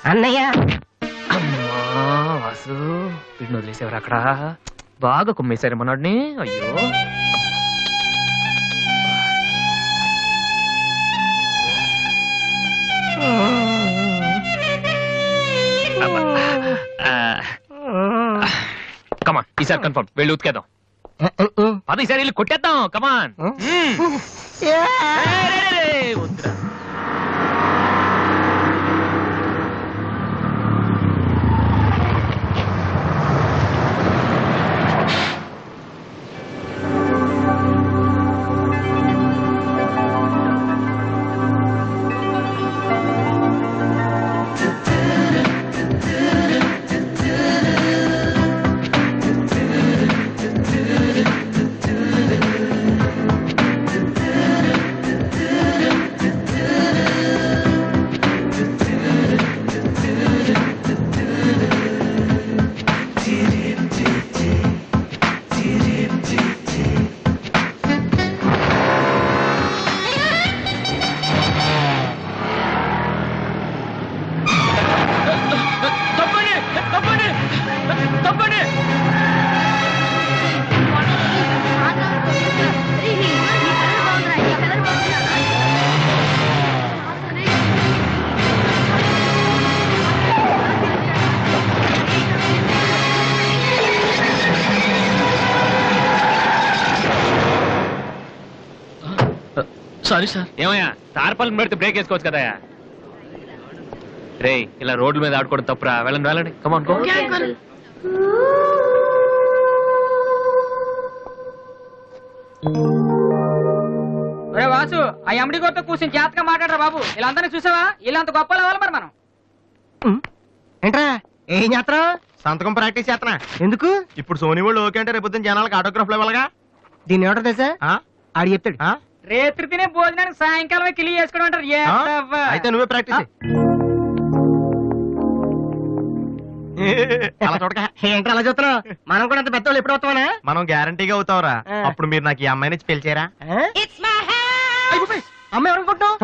అన్నయ్య. అమ్మా వాసు, వీడిని వదిలేసేవారు అక్కడ. బాగా కుమ్మేశారు మనోడిని. అయ్యో కమాన్, ఈసారి కన్ఫర్మ్. వెళ్ళి ఉతికేద్దాం. అది ఈసారి వెళ్ళి కొట్టేద్దాం. కమాన్. వద్దురా. Sorry sir. ఏమయ్యా, తార్పాలను పెడితే బ్రేక్ వేసుకోవచ్చు కదా. రే, ఇలా రోడ్ల మీద ఆడుకోవడం తప్పురా. వెళ్ళండి వెళ్ళండి. Come on go. వాసు, ఆ ఎమ్డి గోతో కూర్చొని జాతగా మాట్లాడరా బాబు. వీళ్ళందరినీ చూసావా? వీళ్ళంత గొప్పలు అవ్వాలి మరి మనం. ఏంట్రా ఏం చేస్తా? సంతకం ప్రాక్టీస్ చేస్తున్నా. ఎందుకు? ఇప్పుడు సోనీ వాళ్ళు ఓకే అంటే రేపు జనాలకు ఆటోగ్రాఫ్లు ఇవ్వాలగా. దీన్ని ఏమంటారు తెలుసా? ఆడి చెప్తాడు. రేత్రి తినే భోజనానికి సాయంకాలమే కిలి చేసుకోవడం అంటారు. అయితే నువ్వే ప్రాక్టీస్. ఏంట్రా అలా చూస్తున్నావు? మనం కూడా అంత పెద్దవాళ్ళు ఎప్పుడు అవుతామనా? మనం గ్యారంటీగా అవుతావురా. అప్పుడు మీరు నాకు ఈ అమ్మాయిని పెళ్చేరా? అమ్మాయి ఎవరనుకుంటున్నావు?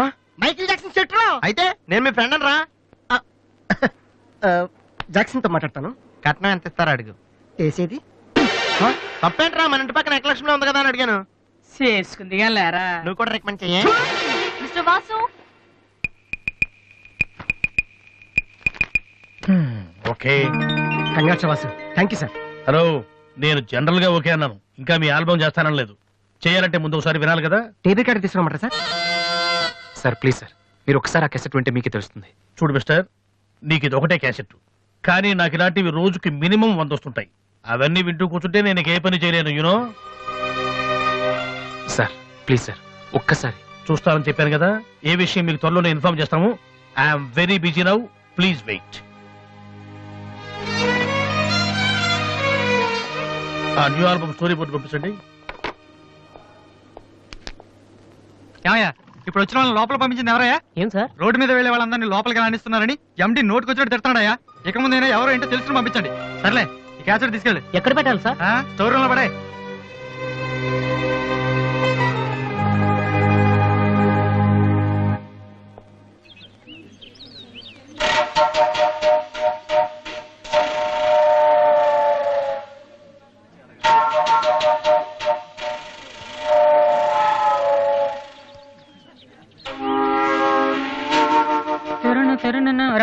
Michael Jackson set. అయితే నేను మీ ఫ్రెండ్ అని రా. జాక్సన్ తో మాట్లాడతాను. కట్నం ఎంత ఇస్తారా అడుగు. చేసేది తప్పేంట్రా? మన ఇంటి పక్కన ఎక్లక్ష్మిలో ఉంది కదా అని అడిగాను. చేసుకుంది లేరా. నువ్వు కూడా రికమెండ్ చెయ్యి. Mister Vasu, okay. Congrats Vasu. Thank you sir. Hello, నేను జనరల్ గా ఓకే అన్నాను. ఇంకా మీ ఆల్బమ్ చేస్తానని లేదు. చేయాలంటే ముందు ఒకసారి వినాలి కదా. టీవీ కార్డు తీసుకురమ్మంటారా సార్? సార్ ప్లీజ్ సార్, మీరు ఒకసారి ఆ క్యాసెట్ వింటే మీకే తెలుస్తుంది. చూడు మిస్టర్, నీకు ఇది ఒకటే క్యాసెట్, కానీ నాకు ఇలాంటివి రోజుకి మినిమం 100 వస్తుంటాయి. అవన్నీ వింటూ కూర్చుంటే నేను ఏ పని చేయలేను. యూనో సార్ ప్లీజ్ సార్, ఒక్కసారి చూస్తానని చెప్పాను కదా. ఏ విషయం మీకు త్వరలోనే ఇన్ఫార్మ్ చేస్తాము. I'm very busy now, please wait. ఆ న్యూ ఆల్బమ్ స్టోరీ బోర్డు పంపించండి. ఇప్పుడు వచ్చిన వాళ్ళని లోపల పంపించింది ఎవరయ్యా? ఏం సార్? రోడ్డు మీద వెళ్లే వాళ్ళందరినీ లోపలికి రాణిస్తున్నారని ఎండి నోటుకు వచ్చినట్టు తిడతాడయ్యా. ఇక ముందైనా ఎవరో ఏంటో తెలుసుకుని పంపించండి. సర్లే, ఈ క్యాసెట్ తీసుకెళ్ళి ఎక్కడ పెట్టాలి సార్? స్టోర్ రూమ్ లో పడే.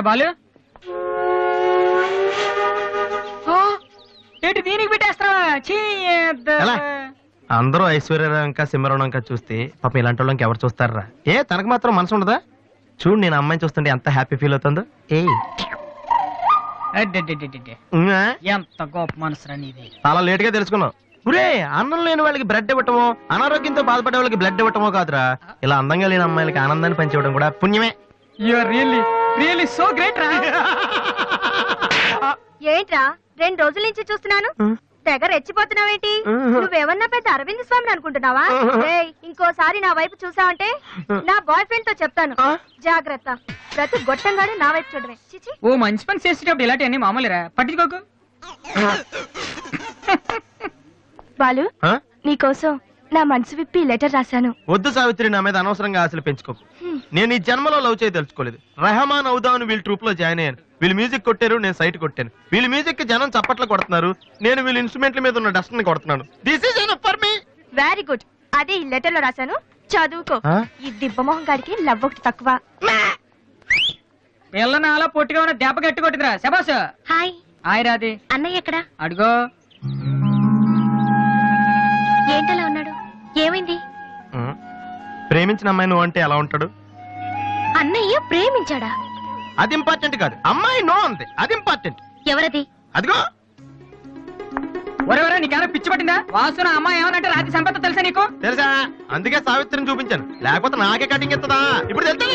బాలు ఏంటి దీనికి పెట్టేస్తావా? అందరూ ఐశ్వర్యరావు ఇంకా సింహరావు ఇంకా చూస్తే పాపం ఇలాంటి వాళ్ళకి ఎవరు చూస్తారా? తనకు మాత్రం మనసు ఉండదా? చూడు, నేను అమ్మాయిని చూస్తుంటే ఎంత హ్యాపీ ఫీల్ అవుతుందో. ఎంత గొప్ప మనసురా నీది. చాలా లేట్ గా తెలుసుకున్నావు. ఒరే, అన్నం లేని వాళ్ళకి బ్లడ్ ఇవ్వటమో, అనారోగ్యంతో బాధపడే వాళ్ళకి బ్లడ్ ఇవ్వటమో కాదురా, ఇలా అందంగా లేని అమ్మాయిలకి ఆనందాన్ని పంచివ్వడం కూడా పుణ్యమే. You are really so great రా. ఏంట్రా 2 రోజుల నుంచి చూస్తున్నాను, తెగ రెచ్చిపోతున్నావేంటి? నువ్వేమన్నా పెద్ద అరవింద్ స్వామిని అనుకుంటున్నావా? ఇంకోసారి నా వైపు చూసావంటే నా బాయ్ ఫ్రెండ్ తో చెప్తాను, జాగ్రత్త. ప్రతి గొట్టంగానే నా వైపు చూడవే. చిచి. ఓ మంచి పని చేసేటప్పుడు ఇలాంటివన్నీ మామూలురా, పట్టించుకోకు. బాలు, నీకోసం నా మనసు విప్పి లెటర్ రాశాను. వద్దు సావిత్రి, నా మీద అనవసరంగా ఆశలు పెంచుకోకు. నేను ఈ జన్మలో లవ్ చేయ తెలుసుకోలేదు. రెహమాన్ అవుదామని వీళ్ళ ట్రూప్ లో జాయిన్ అయ్యాను. వీళ్ళు మ్యూజిక్ కొట్టారు, నేను సైట్ కొట్టాను. వీళ్ళు మ్యూజిక్ కి జనం చప్పట్లు కొడుతున్నారు, నేను వీళ్ళ ఇన్స్ట్రుమెంట్ల మీద ఉన్న డస్ట్ ని కొడుతున్నాను. This is enough for me. Very good. అదే ఈ లెటర్ లో రాశాను, చదువుకో. ఈ దిబ్బమోహం గారికి లవ్ ఒకటి తక్కువ. పిల్లని అలా పొట్టిగా ఉన్న దెబ్బ గట్టి కొట్టిందిరా శబాస్. హాయ్. హాయ్ రాది. అన్నయ్య ఎక్కడా? అడుగో. ఏంటలా ఉన్నాడు? ఏమైంది? ప్రేమించిన అమ్మాయి నువ్వు అంటే ఎలా ఉంటాడు? అన్నయ్య ప్రేమించాడా? అది ఇంపార్టెంట్ కాదు, అమ్మాయి నో అంతే, అది ఇంపార్టెంట్. ఎవరది? అదిగో. ఒరే నీకేమైనా పిచ్చి పట్టిందా? వాసున అమ్మాయి ఏమనంటే రాత్రి సంపద తెలుసా నీకు? తెలుసా, అందుకే సావిత్రిని చూపించాను, లేకపోతే నాకే కటింగ్ ఇస్తుందా. ఇప్పుడు తెలుసా?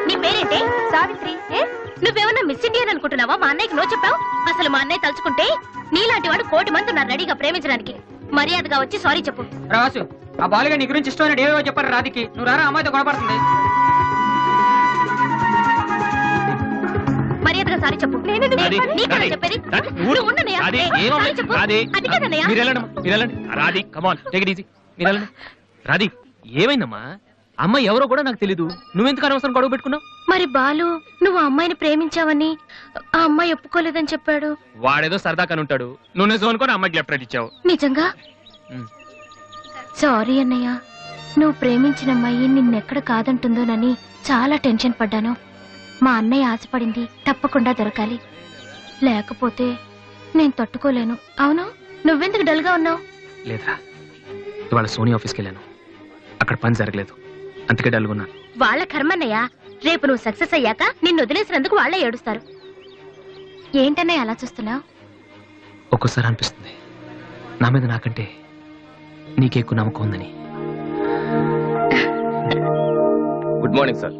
నీ పేరేంటి? సావిత్రి. నువ్వేమన్నా మిస్ ఇండియన్ అనుకుంటున్నావా? మా అన్నయ్యకి నో చెప్పావు. అసలు మా అన్నయ్య తలుచుకుంటే నీలాంటి వాడు 1,000,000 మంది ఉన్నారు రెడీగా ప్రేమించడానికి. మర్యాదగా వచ్చి సారీ చెప్పు. రాసు, ఆ బాలుగా నీ గురించి ఇష్టమైన ఏవో చెప్పారు రాధికి. నువ్వు రారా, అమ్మాయితో గొడవపడుతుంది. మర్యాదగా సారీ చెప్పు. నీకన్నా చెప్పేది. నువ్వు ఉండనయ్యా. సారీ చెప్పు. అది కదన్నయ్యా. Radhi come on take it easy. Radhi ఏమైందమ్మా? అమ్మాయి ఎవరో కూడా నాకు తెలీదు, నువ్వెందుకు అనవసరం గొడవ పెట్టుకున్నావు? మరి బాలు నువ్వు ఆ అమ్మాయిని ప్రేమించావని ఆ అమ్మాయి ఒప్పుకోలేదని చెప్పాడు. వాడేదో సరదా కని ఉంటాడు, నువ్వు నిజం అనుకోని అమ్మాయికి లెఫ్ట్ రైట్ ఇచ్చావు. నిజంగా? సారీ అన్నయ్య, నువ్వు ప్రేమించిన అమ్మాయి నిన్నెక్కడ కాదంటుందోనని చాలా టెన్షన్ పడ్డాను. మా అన్నయ్య ఆశపడింది తప్పకుండా దొరకాలి, లేకపోతే నేను తట్టుకోలేను. అవును, నువ్వెందుకు డల్ గా ఉన్నావు? లేదురా, ఇవాళ సోనీ ఆఫీస్కి వెళ్ళాను, అక్కడ పని జరగలేదు, అందుకే డల్గున్నాను. వాళ్ళ కర్మన్నయ్య, రేపు నువ్వు సక్సెస్ అయ్యాక నిన్ను వదిలేసినందుకు వాళ్ళే ఏడుస్తారు. ఏంటన్నయ్య అలా చూస్తున్నావు? ఒక్కోసారి అనిపిస్తుంది నా మీద నాకంటే నీకే ఎక్కువ నమ్మకం ఉందని. Good morning sir.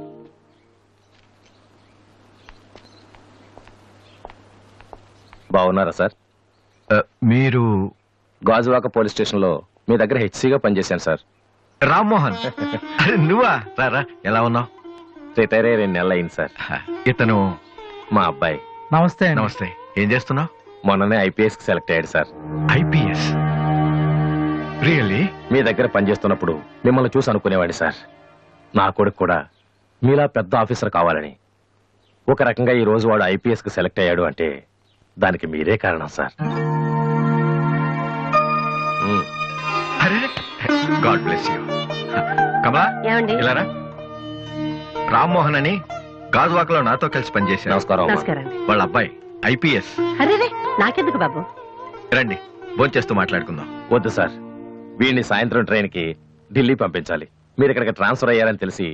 బాగున్నారా సార్? మీరు గాజువాక పోలీస్ స్టేషన్ లో మీ దగ్గర హెచ్సిగా పనిచేశాను సార్. రామ్మోహన్. అరే నువ్వా? రారా, ఎలా ఉన్నావు? రిటైర్ అయ్యి 2 నెలలు అయింది సార్. ఇతను మా అబ్బాయి. నమస్తే. నమస్తే. ఏం చేస్తున్నావు? మొన్ననే ఐపీఎస్ కి సెలెక్ట్ అయ్యాడు సార్. ఐపీఎస్? రియల్లీ? మీ దగ్గర పనిచేస్తున్నప్పుడు మిమ్మల్ని చూసి అనుకునేవాడి సార్, నా కొడుకు కూడా మీలా పెద్ద ఆఫీసర్ కావాలని. ఒక రకంగా ఈ రోజు వాడు ఐపీఎస్ కి సెలెక్ట్ అయ్యాడు అంటే దానికి మీరే కారణం సార్. అరే గాడ్ బ్లెస్ యూ. కమలా, ఇలా రా. రామ్మోహన్ అని గాజువాకలో నాతో కలిసి పనిచేశారు. నమస్కారం. వాళ్ళ అబ్బాయి ఐపీఎస్. అరే నాకెందుకు బాబు, రండి భోంచేస్తూ మాట్లాడుకుందాం. వద్దు సార్, వీడిని సాయంత్రం ట్రైన్ కి ఢిల్లీ పంపించాలి. మీరు ఇక్కడికి ట్రాన్స్ఫర్ అయ్యారని తెలిసి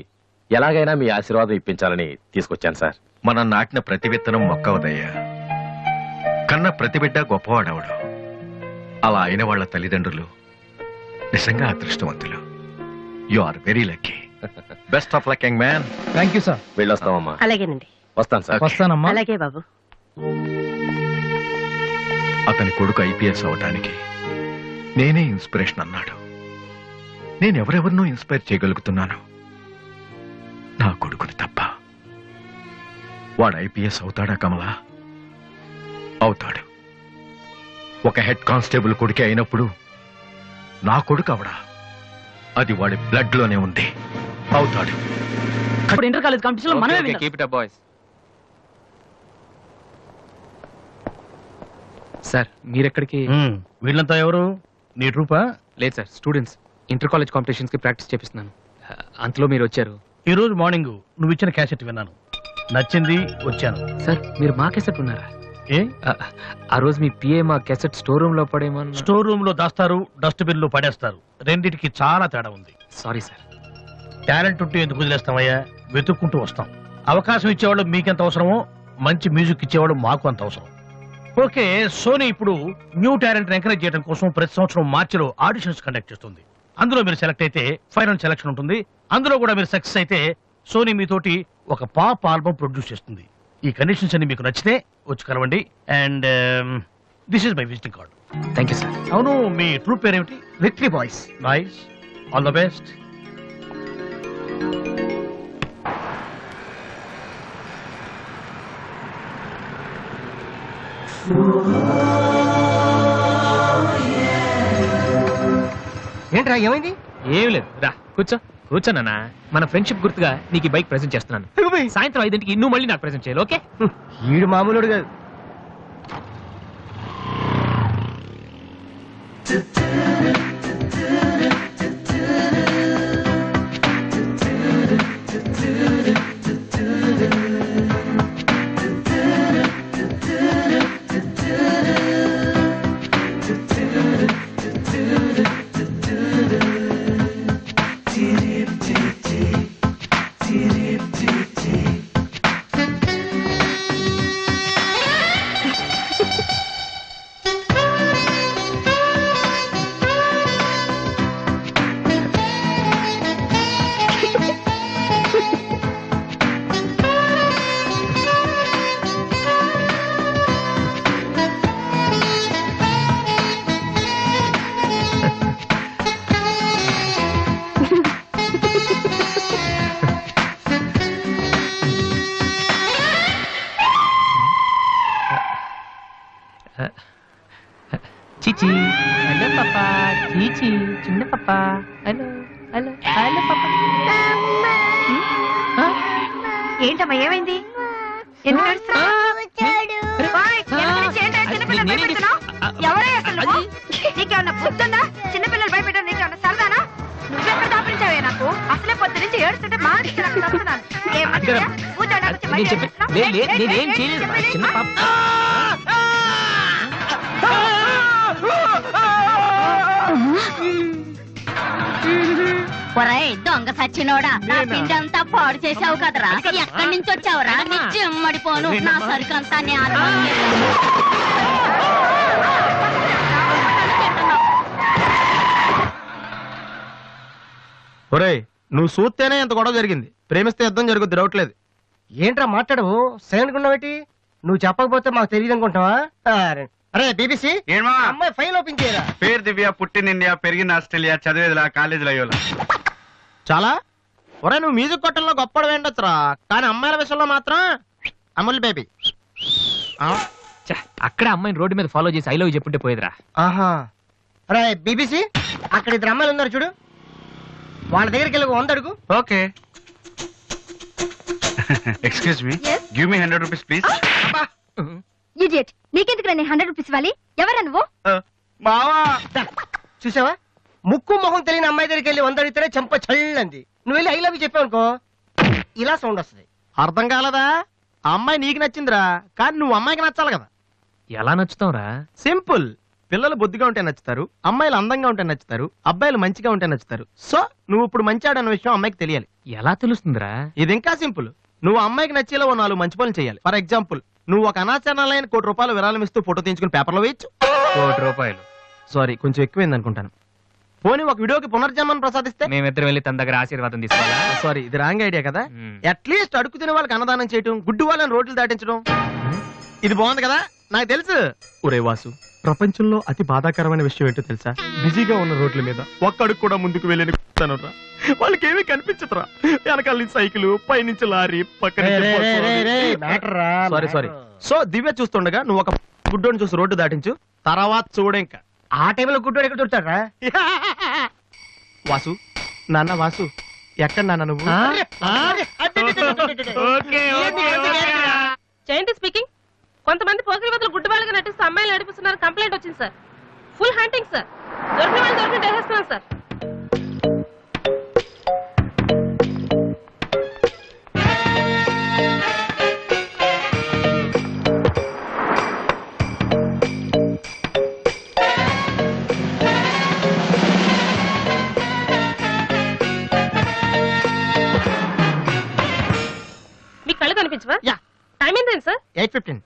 ఎలాగైనా మీ ఆశీర్వాదం ఇప్పించాలని తీసుకొచ్చాను సార్. మనం నాటిన ప్రతి విత్తనం మొక్కవదయ్యా. కన్న ప్రతి బిడ్డ గొప్పవాడవడు. అలా అయిన వాళ్ళ తల్లిదండ్రులు నిజంగా అదృష్టవంతులు. You are very lucky. Best of luck young man. Thank you sir. వెళ్ళొస్తామమ్మా. అలాగేనండి. వస్తాను సార్. వస్తానమ్మా. అలాగే బాబు. అతని కొడుకు ఐపీఎస్ అవటానికి నేనే ఇన్స్పిరేషన్ అన్నాడు. నేను ఎవరెవరినో ఇన్స్పైర్ చేయగలుగుతున్నాను, నా కొడుకుని తప్ప. వాడు ఐపీఎస్ అవుతాడా కమలా? అవుతాడు. ఒక హెడ్ కానిస్టేబుల్ కొడుకే అయినప్పుడు నా కొడుకు అవడా? అది వాడి బ్లడ్ లోనే ఉంది. అవుతాడు. ఇప్పుడు ఇంటర్ కాలేజ్ కాంపిటీషన్ లో మనమే keep it up boys. Sir మీరెక్కడికి? వీళ్ళంతా ఎవరు? నీ ట్రూపా? లేదు sir, students. Inter college competitions కి ప్రాక్టీస్ చేపిస్తున్నాను. అంతలో మీరు వచ్చారు. ఈ రోజు మార్నింగ్ నువ్వు ఇచ్చిన క్యాసెట్ విన్నాను, నచ్చింది, వచ్చాను. సార్ మీరు మా కెసెట్ ఉన్నారా? ఏ ఆ రోజు మీ పిఏ మా కెసెట్ స్టోర్ రూమ్ లో పడేమో. స్టోర్ రూమ్ లో దాస్తారు, డస్ట్బిన్ లో పడేస్తారు. రెండిటికి చాలా తేడా ఉంది. Sorry sir. టాలెంట్ ఉంటే ఎందుకు వదిలేస్తామయ్యా? వెతుక్కుంటూ వస్తాం. అవకాశం ఇచ్చేవాళ్ళు మీకెంత అవసరమో మంచి మ్యూజిక్ ఇచ్చేవాళ్ళు మాకు అంత అవసరం. ఓకే, సోనీ ఇప్పుడు న్యూ టాలెంట్ ఎంకరేజ్ చేయడం కోసం ప్రతి సంవత్సరం మార్చిలో ఆడిషన్స్ కండక్ట్ చేస్తుంది. అందులో మీరు సెలెక్ట్ అయితే ఫైనల్ సెలక్షన్ ఉంటుంది. అందులో కూడా మీరు సక్సెస్ అయితే సోనీ మీతోటి ఒక పాప్ ఆల్బమ్ ప్రొడ్యూస్ చేస్తుంది. ఈ కండిషన్స్ అన్ని మీకు నచ్చితే వచ్చి కలవండి. And this is my visiting card. Thank you sir. అవును, మీ ట్రూప్ పేరేమిటి? Victory boys. Nice, all the best. ఏంట్రా ఏమైంది? ఏం లేదు, రా కూర్చో. కూర్చోనన్నా మన ఫ్రెండ్షిప్ గుర్తుగా నీకు ఈ బైక్ ప్రెజెంట్ చేస్తున్నాను. సాయంత్రం 5ంటికి నువ్వు మళ్ళీ నాకు ప్రెజెంట్ చేయాలి, ఓకే? ఈడు మామూలుడు కాదు. చీచి హలో పాపా, చీచి చిన్న పాపా, హలో హలో హలో పాపా. ఏంటమ్మా ఏమైంది? ఎందుకు ఏడుస్తున్నావ్? ఓయ్, ఎందుకు నుంచి ఏంటో చిన్నపిల్లలు భయపెడుతున్నావ్? ఎవరే అసలు నువ్వు? నీకేమన్నా బుద్ధుందా? చిన్నపిల్లలు భయపెట్టడం నీకేమన్నా సరదానా? నువ్వెక్కడ దాపించావే నాకు? అసలే పొద్దు నుంచి ఏడుస్తుంటే మానేసి నాకు వస్తున్నాను. నేనేం చేయలేదు చిన్న పాప. ఒరేయ్ దొంగ సచ్చినోడా, నా పిండి అంతా పాడు చేసావు కదరా. ఎక్కడి నుంచి వచ్చావురా? నీ చెమ్మడిపోను, నా సరుకంతా ఒరేయ్, నువ్వు చూస్తేనే ఎంత గొడవ జరిగింది. ప్రేమిస్తే యుద్ధం జరుగుద్ది, డౌట్ లేదు. ఏంట్రా మాట్లాడవు? సైలెంట్ ఉన్నావేటి? నువ్వు చెప్పకపోతే మాకు తెలియదు అనుకుంటావా? అరే బీబీసీ, అమ్మాయి ఫైల్ ఓపెన్ చేయరా. పేరు దివ్య, పుట్టిన ఇండియా, పెరిగిన ఆస్ట్రేలియా, చదివేదిలా కాలేజీలో అయ్యోలా. చాలా ఒరే, నువ్వు మ్యూజిక్ కొట్టంలో గొప్పడు వేండొచ్చురా, కానీ అమ్మాయిల విషయంలో మాత్రం అమూల్ బేబీ. అక్కడ అమ్మాయిని రోడ్డు మీద ఫాలో చేసి ఐ లవ్ చెప్పుంటే పోయేదిరా. ఆహా. అరే బీబీసీ, అక్కడ ఇద్దరు అమ్మాయిలు ఉన్నారు చూడు, వాళ్ళ దగ్గరికి వెళ్ళి 100 అడుగు. Okay. Excuse me, give me 100 rupees please. Idiot, నీకెందుకు నేను 100 రూపీస్ ఇవ్వాలి? ఎవరా నువ్వు? బావా, చూసావా, ముక్కు మొహం తెలియని అమ్మాయి దగ్గరికి వెళ్ళి 100 అడిగితేనే చెంప చల్లంది. నువ్వు వెళ్ళి ఐ లవ్ యూ చెప్పావు అనుకో, ఇలా సౌండ్ వస్తుంది. అర్థం కాలదా? ఆ అమ్మాయి నీకు నచ్చిందిరా, కానీ నువ్వు అమ్మాయికి నచ్చాలి కదా. ఎలా నచ్చుతావురా? సింపుల్. పిల్లలు బొద్దుగా ఉంటే నచ్చుతారు, అమ్మాయిలు అందంగా ఉంటే నచ్చుతారు, అబ్బాయిలు మంచిగా ఉంటే నచ్చుతారు. సో నువ్వు ఇప్పుడు మంచాడు అన్న విషయం అమ్మాయికి తెలియాలి. ఎలా తెలుస్తుందిరా? ఇది ఇంకా సింపుల్. నువ్వు అమ్మాయికి నచ్చేలా 4 మంచి పనులు చేయాలి. ఫర్ ఎగ్జాంపుల్, నువ్వు ఒక అనాచరణలైన ₹1,00,00,000 విరాళం ఇస్తూ ఫోటో తీయించుకుని పేపర్లో వేయచ్చు. ₹1,00,00,000 సారీ, కొంచెం ఎక్కువైంది అనుకుంటాను. పోనీ ఒక వీడియోకి పునర్జన్మను ప్రసాదిస్తే? మేమిద్దరం వెళ్ళి తన దగ్గర ఆశీర్వాదం తీసుకోవాలా? సారీ, ఇది రాంగ్ ఐడియా కదా. అట్లీస్ట్ అడుగు తినే వాళ్ళకి అన్నదానం చేయటం, గుడ్డు వాళ్ళని రోడ్లు దాటించడం, ఇది బాగుంది కదా. నాకు తెలుసు. ఒరే వాసు, ప్రపంచంలో అతి బాధాకరమైన విషయం ఏంటో తెలుసా? బిజీగా ఉన్న రోడ్ల మీద ఒక్కడుగు కూడా ముందుకు వెళ్ళని కూర్చున్నానురా. వాళ్ళకి ఏమీ కనిపించదురా. వెనకాల నుంచి సైకిల్, పైనుంచి లారీ, పక్కన సారీ. సో దివ్య చూస్తుండగా నువ్వు ఒక గుడ్డోని చూసి రోడ్డు దాటించు, తర్వాత చూడ. ఇంకా ఆ టైంలో గుడ్డోడు ఎక్కడ దొరుకుతాడా? వాసు, నాన్న వాసు, ఎక్కడ నాన్న నువ్వు? జయంతి స్పీకింగ్. కొంతమంది పోకిరి వదలు గుడ్డు వాళ్ళగా నటిస్తూ అమ్మాయిలు నడిపిస్తున్నారు. కంప్లైంట్ వచ్చింది సార్. Full hunting sir. దొరికిన వాళ్ళు దొరికిన వేసేస్తున్నాం సార్. మీ కళ్ళు కనిపించవా? టైం ఏంటండి సార్? 8:15.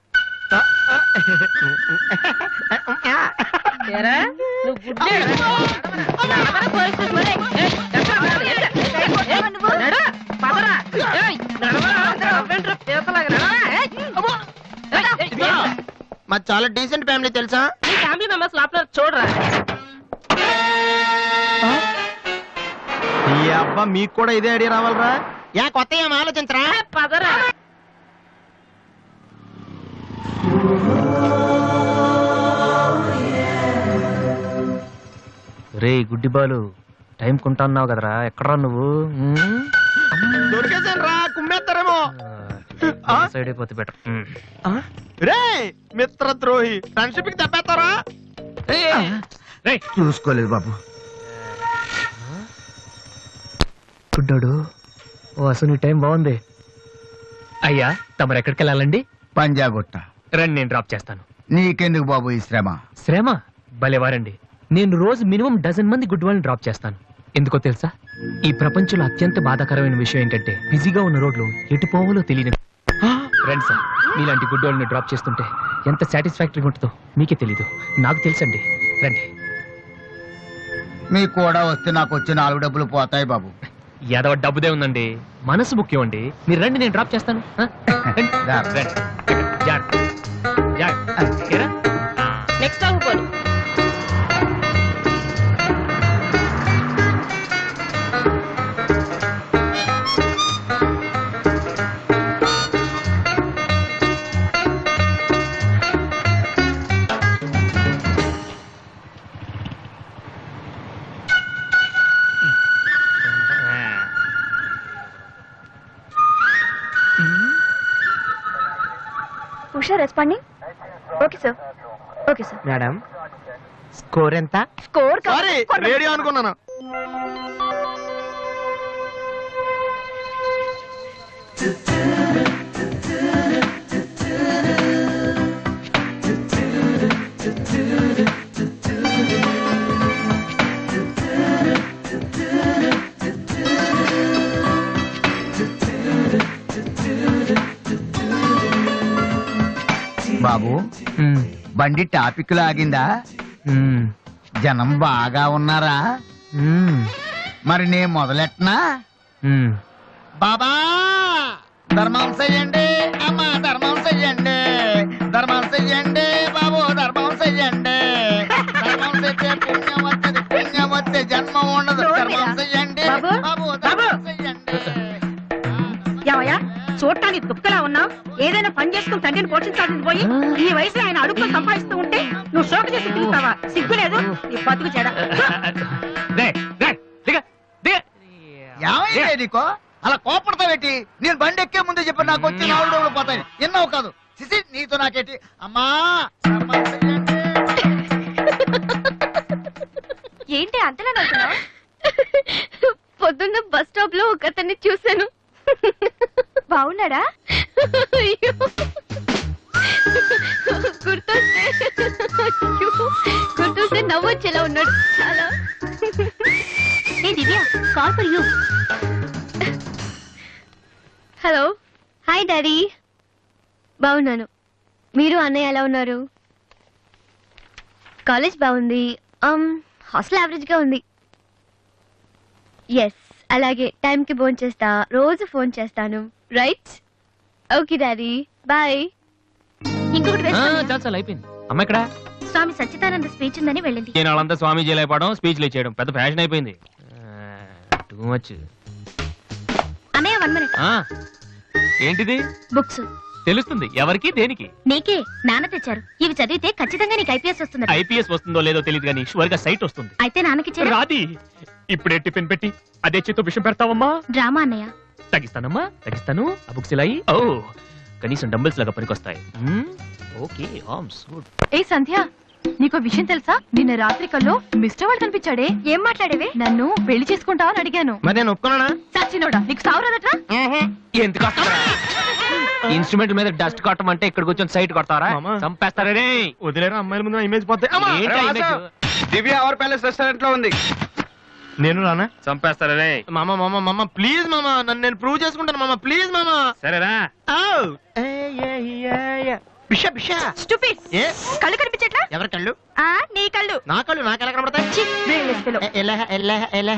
మా చాలా డీసెంట్ ఫ్యామిలీ తెలుసా? మీ ఫ్యామిలీ మెంబర్స్ లోపల చూడరా? ఈ అబ్బా, మీకు కూడా ఇదే ఐడియా రావాలరా? యా కొత్త ఏం ఆలోచించరా? పదరా. రే గుడ్డి బాలు, టైం కుంటా అన్నావు కదరా, ఎక్కడరా నువ్వు? దొరికేసాను రా, కుమ్మేస్తారేమో. సైడ్ అయిపోతే బెటర్. రే మిత్రద్రోహి, ఫ్రెండ్షిప్ కి తప్పేస్తారా? చూసుకోలేదు బాబు. గుడ్డాడు, ఓ అసలు టైం బాగుంది. అయ్యా తమరు ఎక్కడికి వెళ్ళాలండి? పంజాగుట్ట. రండి, నేను డ్రాప్ చేస్తాను. నీకెందుకు బాబు ఈ శ్రమ? శ్రమ భలేవారండి. నేను రోజు మినిమం డజన్ మంది గుడ్ వాళ్ళని డ్రాప్ చేస్తాను. ఎందుకో తెలుసా? ఈ ప్రపంచంలో అత్యంత బాధాకరమైన విషయం ఏంటంటే బిజీగా ఉన్న రోడ్లు ఎటు పోవాలో తెలియని. రండి సార్, మీలాంటి గుడ్ వాళ్ళని డ్రాప్ చేస్తుంటే ఎంత సాటిస్ఫాక్టరీగా ఉంటుందో మీకే తెలీదు, నాకు తెలుసండి. రండి. మీకు కూడా వస్తే నాకు వచ్చే 4 డబ్బులు పోతాయి బాబు. ఏదో డబ్బుదే ఉందండి, మనసు ముఖ్యం అండి. మీరు రండి, నేను డ్రాప్ చేస్తాను. నెక్స్ట్ స్టాప్ పోనీ. Usha responding. Okay sir, okay sir. Madam score ఎంత? స్కోర్ సారీ, రేడియో అనుకున్నాను. బాబు బండి టాపిక్ లాగిందా? జనం బాగా ఉన్నారా? మరి నేను మొదలెట్టనా? బాబా ధర్మం చెయ్యండి, అమ్మా ధర్మం చెయ్యండి, ధర్మం చెయ్యండి బాబు, ధర్మం చెయ్యండి. ధర్మం చేస్తే పుణ్యం వస్తుంది, పుణ్యం వస్తే జన్మ ఉండదు. ధర్మం చెయ్యండి బాబు, ధర్మం చెయ్యండి. ఏమయ్యా చూడటానికి దుఃఖలా ఉన్నావు? ఏదైనా పని చేసుకుని తండ్రిని పోషించాల్సింది పోయి ఈ వయసు ఆయన అడుగులు సంపాదిస్తూ ఉంటే నువ్వు షోక చేసి తిరుగుతావా? సిగ్గులేదు నీ బతుకు చెడ. ఏమైంది నీకో అలా కోపడతావేటి? నేను బండి ఎక్కే ముందే చెప్పి నాకు వచ్చి 4 డబ్బులు పోతాయి. ఎన్నో కాదు సిసి, నీతో నాకేటి? అమ్మా ఏంటి అంతలా నవ్వుతున్నావ్? పొద్దున్న బస్ స్టాప్ లో ఒక అతన్ని చూశాను. బాగున్నాడా? గుర్తొస్తే నవ్వొచ్చేలా ఉన్నాడు చాలా. ఏ Divya, call for you. Hello, hi daddy. బాగున్నాను, మీరు అన్నయ్య ఎలా ఉన్నారు? కాలేజ్ బాగుంది, హాస్టల్ యావరేజ్ గా ఉంది. ఎస్, అలాగే టైంకి ఫోన్ చేస్తా, రోజు ఫోన్ చేస్తాను. రైట్? Okay daddy, bye. ఇంకొకటి చాలా అయిపోయింది. అమ్మ ఇక్కడ స్వామి సచ్చిదానంద స్పీచ్ ఉందని వెళ్ళింది. నేను వాళ్ళంతా స్వామీజీలు అయిపోవడం, స్పీచ్లు చేయడం పెద్ద ఫ్యాషన్ అయిపోయింది. Too much. అన్నయ్య 1 minute. ఏంటిది? బుక్స్. తెలుస్తుంది ఎవరికి దేనికి? నీకే, నాన్న తెచ్చారు. ఇవి చదివితే ఖచ్చితంగా నీకు ఐపీఎస్ వస్తుంది. ఐపీఎస్ వస్తుందో లేదో తెలియదు కానీ షువర్ గా సైట్ వస్తుంది. అయితే నాన్నకి రాది. ఇప్పుడే టిఫిన్ పెట్టి అదే చేతో విషయం పెడతావమ్మా? డ్రామా అన్నయ్య. తగ్గిస్తానమ్మా, తగ్గిస్తాను. ఆ బుక్స్ ఇలా ఓ కనీసం డంబుల్స్ లాగా పనికొస్తాయి. Okay, arms good. ఏ సంధ్య, నీకో విషయం తెలుసా? నిన్న రాత్రి కల్లో మిస్టర్ వాడు కనిపించాడే. ఏం మాట్లాడేవి? నన్ను పెళ్లి చేసుకుంటావా అని అడిగాను. మరి నేను ఒప్పుకున్నానా? సచ్చినోడా, నీకు సావరాదట్రా? ఎందుకు ఇన్స్ట్రుమెంట్ మీద డస్ట్ కొట్టమంటే ఇక్కడ కూర్చొని సైట్ కొడతారా? చంపేస్తారే. వదిలేరా, అమ్మాయిల ముందు ఇమేజ్ పోతే. దివ్య అవర్ ప్యాలెస్ రెస్టారెంట్ లో ఉంది. నేను రానా? చంపేస్తారే. మామ మామ మామ ప్లీజ్ మామ, నన్ను నేను ప్రూవ్ చేసుకుంటాను మామ, ప్లీజ్ మామ. సరేరా. బిషా బిషా. స్టూపిడ్. ఏ కళ్ళు కనిపించట్లా? ఎవరి కళ్ళు? నీ కళ్ళు. నా కళ్ళు నాకెలా కనబడతాయి? ఎలా ఎలా ఎలా?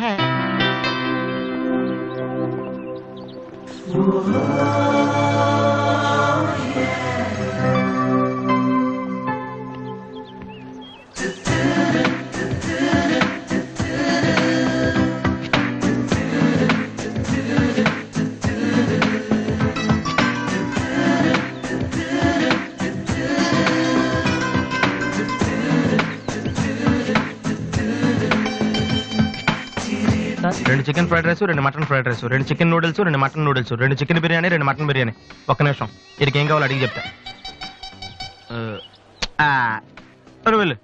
2 chicken fried rice 2 mutton fried rice 2 chicken noodles 2 mutton noodles 2 chicken biryani 2 mutton biryani. ఒక్క నిమిషం, వీడికి ఏం కావాలో అడిగి చెప్తా. వెళ్ళు.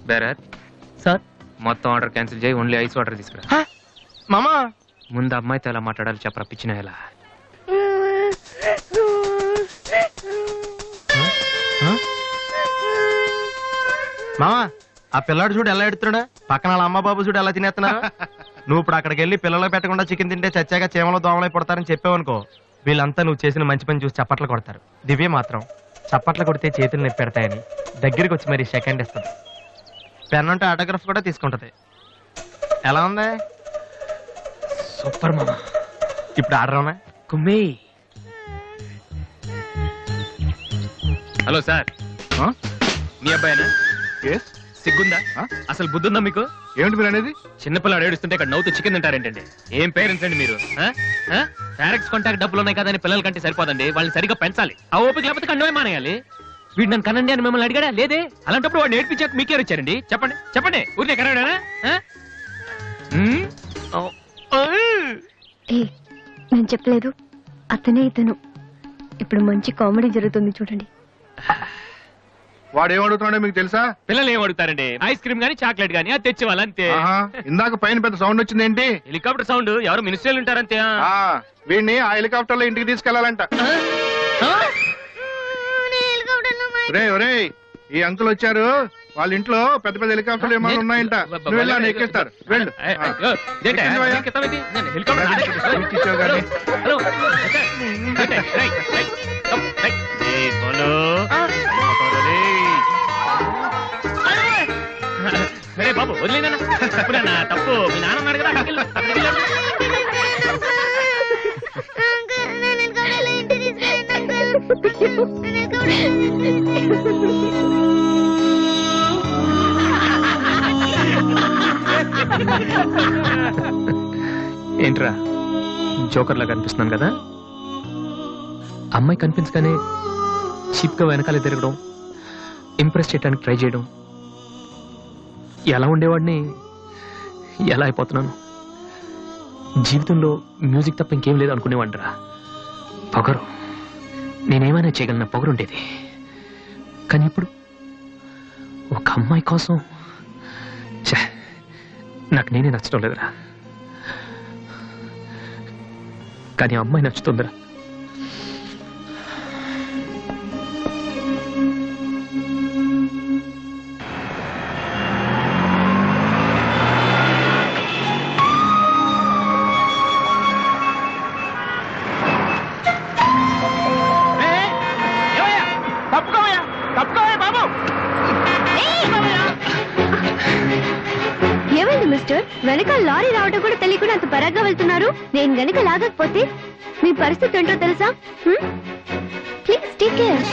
బేరర్ సార్, మొత్తం ఆర్డర్ క్యాన్సిల్ చేయి, ఓన్లీ ఐస్ వాటర్ తీసుకురా. మామా ముందు అమ్మాయితో ఎలా మాట్లాడాలి చెప్పరా, పిచ్చిన ఎలా. మామా ఆ పిల్లాడు చూడు ఎలా ఎడుతున్నాడా, పక్కన వాళ్ళ అమ్మ బాబు చూడు ఎలా తినేస్తున్నా. నువ్వు ఇప్పుడు అక్కడికి వెళ్ళి పిల్లలకు పెట్టకుండా చికెన్ తింటే చచ్చాక చీమలో దోమలై పడతారని చెప్పావనుకో, వీళ్ళంతా నువ్వు చేసిన మంచి పని చూసి చప్పట్లు కొడతారు. దివ్య మాత్రం చప్పట్లు కొడితే చేతులు నొప్పి పెడతాయని దగ్గరికి వచ్చి మరి సెకండ్ ఇస్తుంది. పెన్ అంటే ఆటోగ్రాఫ్ కూడా తీసుకుంటది. ఎలా ఉంది? సూపర్ మామా. ఇప్పుడు ఆర్డర్ ఉన్నా కుమ్మి. హలో సార్, మీ అబ్బాయినా? సిగ్గుందా? అసలు బుద్ధుందా మీకు? ఏమిటి మీరు అనేది? చిన్నపిల్లాడు ఏడుస్తుంటే ఇక్కడ నవ్వుతూ చికెన్ తింటారేంటండి? ఏం పేరెంట్స్ అండి మీరు? పేరెంట్స్ కాంటాక్ట్ డబ్బులు ఉన్నాయి కదని పిల్లల కంటే సరిపోదండి, వాళ్ళని సరిగ్గా పెంచాలి. ఆ ఓపిక లేకపోతే కండమే మానేయాలి. వీడు నన్ను కనండి అని మిమ్మల్ని అడిగాడా? లేదే. అలాంటప్పుడు వాడు నేర్పించాక మీకే వచ్చారండి. చెప్పండి చెప్పండి, ఊరినే కనడానా? నేను చెప్పలేదు, అతనే ఇతను. ఇప్పుడు మంచి కామెడీ జరుగుతుంది చూడండి. వాడు ఏమడుగుతున్నాడో మీకు తెలుసా? పిల్లలు ఏం అడుగుతారండి? ఐస్ క్రీమ్ గానీ చాక్లెట్ గానీ అది తెచ్చి వాళ్ళంతే. ఇందాక పైన పెద్ద సౌండ్ వచ్చింది ఏంటి? Helicopter sound. ఎవరు మినిస్టర్లు ఉంటారంతే. వీడిని ఆ హెలికాప్టర్ లో ఇంటికి తీసుకెళ్లాలంట. ఒరే ఈ అంకుల్ వచ్చారు, వాళ్ళ ఇంట్లో పెద్ద పెద్ద హెలికాప్టర్లు ఏమైనా ఉన్నాయంట. నువ్వు వెళ్ళా ఎక్కిస్తారు. వెళ్ళు. సరే బాబు, వదిలేనా? తప్పు మీ నాన్న ఉన్నాడు కదా. ఏంట్రా జోకర్ లాగా కనిపిస్తున్నాను కదా? అమ్మాయి కనిపించగానే చీప్ గా వెనకాలే తిరగడం, ఇంప్రెస్ చేయడానికి ట్రై చేయడం. ఎలా ఉండేవాడిని ఎలా అయిపోతున్నాను. జీవితంలో మ్యూజిక్ తప్ప ఇంకేం లేదు అనుకునేవాడిరా. పొగరు, నేనేమైనా చేయగలన పొగరు ఉండేది. కానీ ఇప్పుడు ఒక అమ్మాయి కోసం నాకు నేనే నచ్చడం లేదురా. కానీ అమ్మాయి నచ్చుతుందిరా. ఏమైంది మిస్టర్? వెనక లారీ రావడం కూడా తెలియకుండా అంత పరాగ్గా వెళ్తున్నారు. నేను గనక లాగకపోతే మీ పరిస్థితి ఏంటో తెలుసా? Please take care.